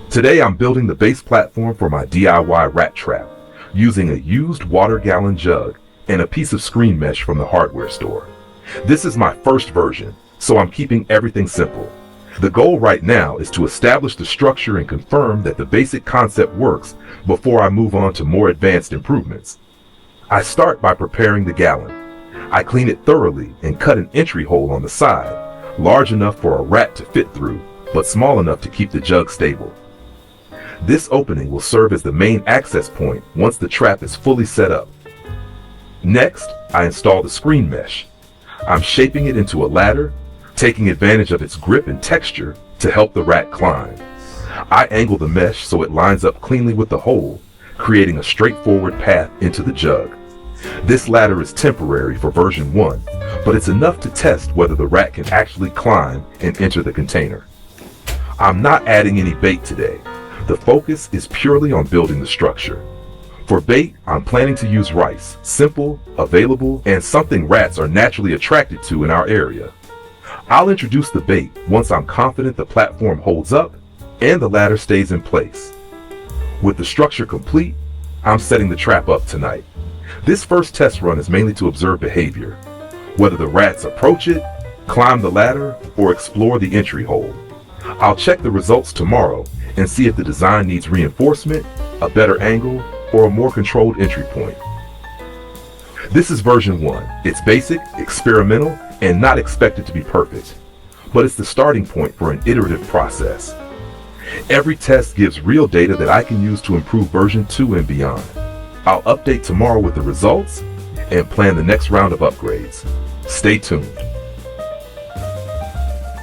Today I'm building the base platform for my DIY rat trap using a used water gallon jug and a piece of screen mesh from the hardware store. This is my first version, so I'm keeping everything simple. The goal right now is to establish the structure and confirm that the basic concept works before I move on to more advanced improvements. I start by preparing the gallon. I clean it thoroughly and cut an entry hole on the side, large enough for a rat to fit through, but small enough to keep the jug stable. This opening will serve as the main access point once the trap is fully set up. Next, I install the screen mesh. I'm shaping it into a ladder, taking advantage of its grip and texture to help the rat climb. I angle the mesh so it lines up cleanly with the hole, creating a straightforward path into the jug. This ladder is temporary for version 1, but it's enough to test whether the rat can actually climb and enter the container. I'm not adding any bait today. The focus is purely on building the structure. For bait, I'm planning to use rice, simple, available, and something rats are naturally attracted to in our area. I'll introduce the bait once I'm confident the platform holds up and the ladder stays in place. With the structure complete, I'm setting the trap up tonight. This first test run is mainly to observe behavior, whether the rats approach it, climb the ladder, or explore the entry hole. I'll check the results tomorrow and see if the design needs reinforcement, a better angle, or a more controlled entry point. This is version 1. It's basic, experimental, and not expected to be perfect, but it's the starting point for an iterative process. Every test gives real data that I can use to improve version 2 and beyond. I'll update tomorrow with the results and plan the next round of upgrades. Stay tuned.